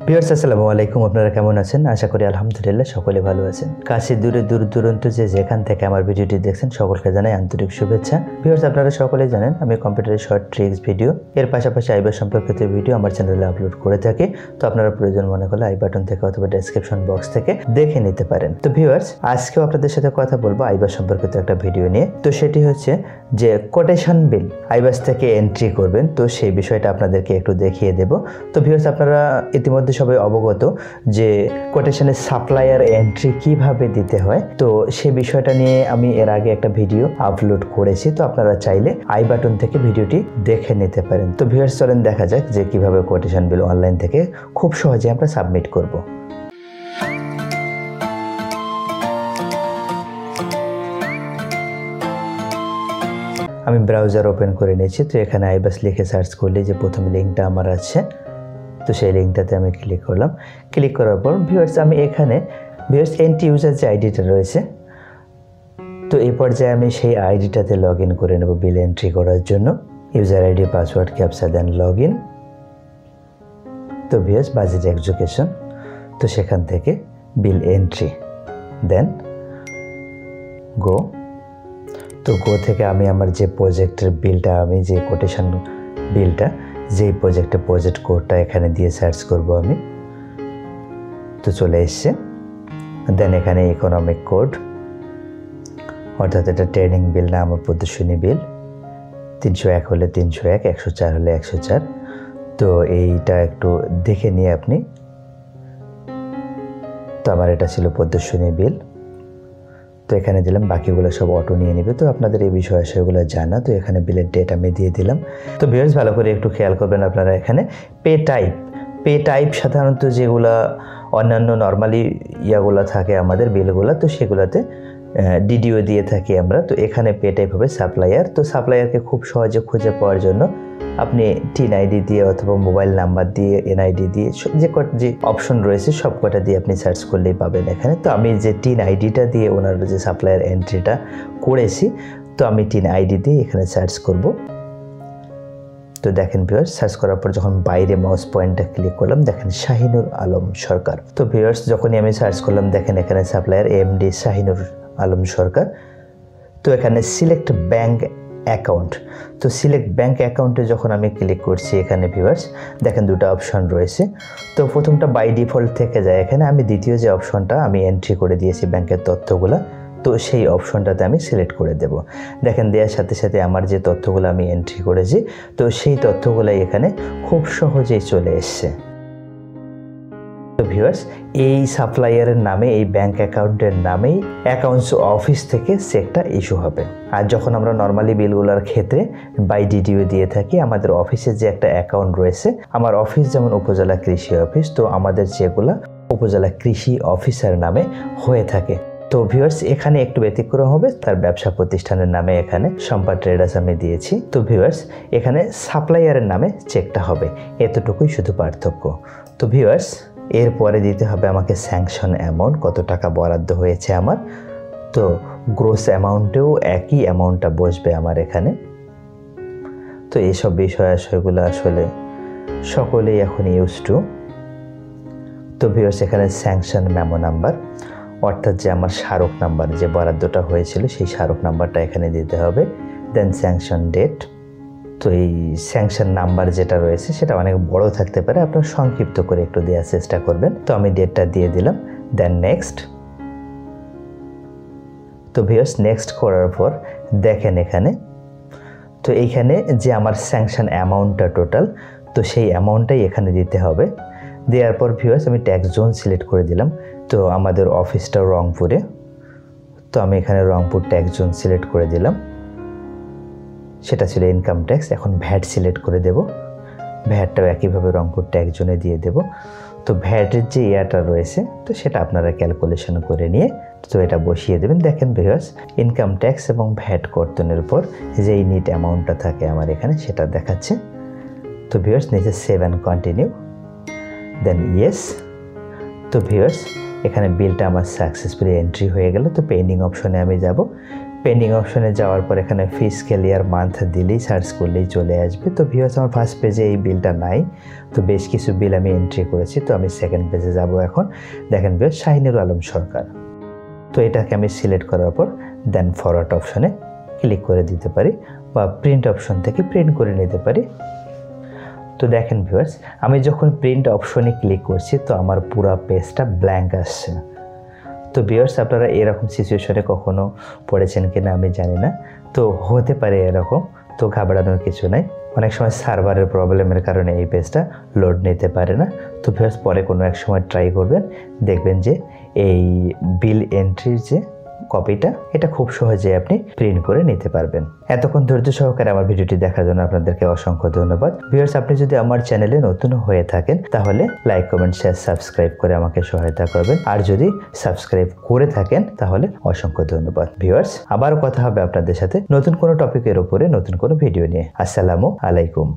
Viewers আসসালামু আলাইকুম, আপনারা কেমন আছেন? আশা করি আলহামদুলিল্লাহ সকলে ভালো আছেন। কাছে দূরে দূর দূরান্ত যেখান থেকে আমার ভিডিওটি দেখছেন সকলকে জানাই আন্তরিক শুভেচ্ছা। ভিউয়ার্স আপনারা সকলেই জানেন আমি কম্পিউটারের শর্ট ট্রিক্স ভিডিও এর পাশাপাশি আইবার সম্পর্কিত ভিডিও আমার চ্যানেলে আপলোড করে থাকি। তো আপনারা প্রয়োজন মনে করলে আই বাটন থেকে অথবা ডেসক্রিপশন বক্স থেকে দেখে নিতে পারেন। তো ভিউয়ার্স আজকেও আপনাদের সাথে কথা বলবো আইবার সম্পর্কিত একটা ভিডিও নিয়ে। তো সেটি হচ্ছে যে কোটেশন বিল আইবাস থেকে এন্ট্রি করবেন, তো সেই বিষয়টা আপনাদেরকে একটু দেখিয়ে দেব। তো ভিউয়ার্স আপনারা ইতিমধ্যে সবাই অবগত যে কোটেশনের সাপ্লায়ার এন্ট্রি কিভাবে দিতে হয়, তো সেই বিষয়টা নিয়ে আমি এর আগে একটা ভিডিও আপলোড করেছি। তো আপনারা চাইলে আই বাটন থেকে ভিডিওটি দেখে নিতে পারেন। তো ভিউয়ার্স চলেন দেখা যাক যে কিভাবে কোটেশন বিল অনলাইন থেকে খুব সহজে আমরা সাবমিট করব। আমি ব্রাউজার ওপেন করে নিয়েছি। তো এখানে আইবাস লিখে সার্চ করলে যে প্রথম লিঙ্কটা আমার আছে, তো সেই লিঙ্কটাতে আমি ক্লিক করলাম। ক্লিক করার পর ভিউয়ার্স আমি এখানে ভিউয়ার্স এন্ড ইউজার যে আইডিটা রয়েছে, তো এই পর্যায়ে আমি সেই আইডিটাতে লগ ইন করে নেব বিল এন্ট্রি করার জন্য। User ID, password, captcha, then log in. তো ভিউয়ার্স বাজেট এক্সিকিউশন, তো সেখান থেকে বিল এন্ট্রি, দেন গো। তো গো থেকে আমি আমার যে প্রজেক্টের বিলটা, আমি যে কোটেশন বিলটা, যেই প্রজেক্টের প্রজেক্ট কোডটা এখানে দিয়ে সার্চ করব আমি। তো চলে এসছে। দেন এখানে ইকোনমিক কোড, অর্থাৎ এটা ট্রেনিং বিল না আমার প্রদর্শনী বিল। 301 হলে 301, 104 হলে 104। তো এইটা একটু দেখে নিয়ে আপনি। তো আমার এটা ছিল প্রদর্শনী বিল। তো এখানে দিলাম, বাকিগুলো সব অটো নিয়ে নেবে। তো আপনাদের এই বিষয়গুলো জানা। তো এখানে বিলের ডেট আমি দিয়ে দিলাম। তো ভিউয়ার্স ভালো করে একটু খেয়াল করবেন আপনারা, এখানে পে টাইপ সাধারণত যেগুলা অন্যান্য নর্মালি ইয়াগুলো থাকে আমাদের বিলগুলো, তো সেগুলোতে ডিডিও দিয়ে থাকি আমরা। তো এখানে পে টাইপ হবে সাপ্লায়ার। তো সাপ্লায়ারকে খুব সহজে খুঁজে পাওয়ার জন্য আপনি টিন আইডি দিয়ে অথবা মোবাইল নাম্বার দিয়ে, এনআইডি দিয়ে, যে অপশন রয়েছে সব কটা দিয়ে আপনি সার্চ করলেই পাবেন এখানে। তো আমি যে টিন আইডিটা দিয়ে ওনার যে সাপ্লায়ার এন্ট্রিটা করেছি, তো আমি টিন আইডি দিয়ে এখানে সার্চ করব। তো দেখেন ভিউয়ার্স সার্চ করার পর যখন বাইরে মাউস পয়েন্টটা ক্লিক করলাম, দেখেন শাহিনুর আলম সরকার। তো ভিউয়ার্স যখনই আমি সার্চ করলাম, দেখেন এখানে সাপ্লায়ার এমডি শাহিনুর আলম সরকার। তো এখানে সিলেক্ট ব্যাংক অ্যাকাউন্ট, তো সিলেক্ট ব্যাংক অ্যাকাউন্টে যখন আমি ক্লিক করছি, এখানে ভিউয়ার্স দেখেন দুটো অপশন রয়েছে। তো প্রথমটা বাই ডিফল্ট থেকে যায় এখানে, আমি দ্বিতীয় যে অপশনটা আমি এন্ট্রি করে দিয়েছি ব্যাংকের তথ্যগুলো, তো সেই অপশনটাতে আমি সিলেক্ট করে দেব। দেখেন দেওয়ার সাথে সাথে আমার যে তথ্যগুলো আমি এন্ট্রি করেছি, তো সেই তথ্যগুলাই এখানে খুব সহজেই চলে এসছে। তো ভিউয়ার্স এই সাপ্লায়ারের নামে, এই ব্যাংক অ্যাকাউন্টের নামেই অ্যাকাউন্টস অফিস থেকে চেকটা ইস্যু হবে। আর যখন আমরা নর্মালি বিলগুলোর ক্ষেত্রে বাই ডিডিও দিয়ে থাকি, আমাদের অফিসের যে একটা অ্যাকাউন্ট রয়েছে, আমার অফিস যেমন উপজেলা কৃষি অফিস, তো আমাদের যেগুলো উপজেলা কৃষি অফিসার নামে হয়ে থাকে। তো ভিউয়ার্স এখানে একটু ব্যতিক্রম হবে, তার ব্যবসা প্রতিষ্ঠানের নামে এখানে সম্পা ট্রেডার্স আমি দিয়েছি। তো ভিউয়ার্স এখানে সাপ্লায়ারের নামে চেকটা হবে, এতটুকুই শুধু পার্থক্য। তো ভিউয়ার্স এরপরে দিতে হবে আমাকে স্যাংশন অ্যামাউন্ট, কত টাকা বরাদ্দ হয়েছে আমার। তো গ্রোস অ্যামাউন্টেও একই অ্যামাউন্টটা বসবে আমার এখানে। তো এইসব বিষয়গুলো আসলে সকলেই এখন ইউজ টু। তো ভিউয়ার্স এখানে স্যাংশন মেমো নাম্বার, অর্থাৎ যে আমার স্মারক নাম্বার, যে বরাদ্দটা হয়েছিল সেই স্মারক নাম্বারটা এখানে দিতে হবে। দেন স্যাংশন ডেট। তো এই স্যাংশন নাম্বার যেটা রয়েছে সেটা অনেক বড় থাকতে পারে, আপনারা সংক্ষিপ্ত করে একটু দেওয়ার চেষ্টা করবেন। তো আমি ডেটটা দিয়ে দিলাম। Then next. তো ভিউয়ার্স নেক্সট করার পর দেখেন এখানে, তো এইখানে যে আমার স্যাংশন অ্যামাউন্টটা টোটাল, তো সেই অ্যামাউন্টটাই এখানে দিতে হবে। দেওয়ার পর ভিউয়ার্স আমি ট্যাক্স জোন সিলেক্ট করে দিলাম। তো আমাদের অফিসটা রংপুরে, তো আমি এখানে রংপুর ট্যাক্স জোন সিলেক্ট করে দিলাম। সেটা ছিল ইনকাম ট্যাক্স। এখন ভ্যাট সিলেক্ট করে দেব, ভ্যাটটাও একইভাবে রংপুর ট্যাক্স জোনে দিয়ে দেব। তো ভ্যাটের যে ইয়াটা রয়েছে, তো সেটা আপনারা ক্যালকুলেশন করে নিয়ে তো এটা বসিয়ে দেবেন। দেখেন ভিউয়ার্স ইনকাম ট্যাক্স এবং ভ্যাট কর্তনের পর যে ইউনিট অ্যামাউন্টটা থাকে আমার এখানে সেটা দেখাচ্ছে। তো ভিউয়ার্স নিচে save and continue, then yes. তো ভিউয়ার্স এখানে বিলটা আমার সাকসেসফুলি এন্ট্রি হয়ে গেল। তো পেন্ডিং অপশনে আমি যাব। পেন্ডিং অপশনে যাওয়ার পর এখানে ফিসক্যাল ইয়ার মান্থ দিলেই সার্চ করলেই চলে আসবে। তো ভিউয়ার্স আমার ফার্স্ট পেজে এই বিলটা নাই, তো বেশ কিছু বিল আমি এন্ট্রি করেছি। তো আমি সেকেন্ড পেজে যাব এখন। দেখেন ভিউয়ার্স শাহিনুর আলম সরকার। তো এটাকে আমি সিলেক্ট করার পর দেন ফরওয়ার্ড অপশনে ক্লিক করে দিতে পারি বা প্রিন্ট অপশন থেকে প্রিন্ট করে নিতে পারি। তো দেখেন ভিউয়ার্স আমি যখন প্রিন্ট অপশনে ক্লিক করছি তো আমার পুরো পেজটা ব্ল্যাঙ্ক আসছে। তো ভিউয়ার্স আপনারা এরকম সিচুয়েশনে কখনো পড়েছেন কিনা আমি জানি না, তো হতে পারে এরকম, তো ঘাবড়ানোর কিছু নাই। অনেক সময় সার্ভারের প্রবলেমের কারণে এই পেজটা লোড নিতে পারে না। তো ভিউয়ার্স পরে কোনো এক সময় ট্রাই করবেন, দেখবেন যে এই বিল এন্ট্রির যে কপিটা এটা খুব সহজে আপনি প্রিন্ট করে নিতে পারবেন। এতক্ষণ ধৈর্য সহকারে আমার ভিডিওটি দেখার জন্য আপনাদেরকে অসংখ্য ধন্যবাদ। ভিউয়ার্স আপনি যদি আমার চ্যানেলে নতুন হয়ে থাকেন তাহলে লাইক কমেন্ট শেয়ার সাবস্ক্রাইব করে আমাকে সহায়তা করবেন, আর যদি সাবস্ক্রাইব করে থাকেন তাহলে অসংখ্য ধন্যবাদ। ভিউয়ার্স আবারও কথা হবে আপনাদের সাথে নতুন কোনো টপিকের উপরে নতুন কোনো ভিডিও নিয়ে। আসসালামু আলাইকুম।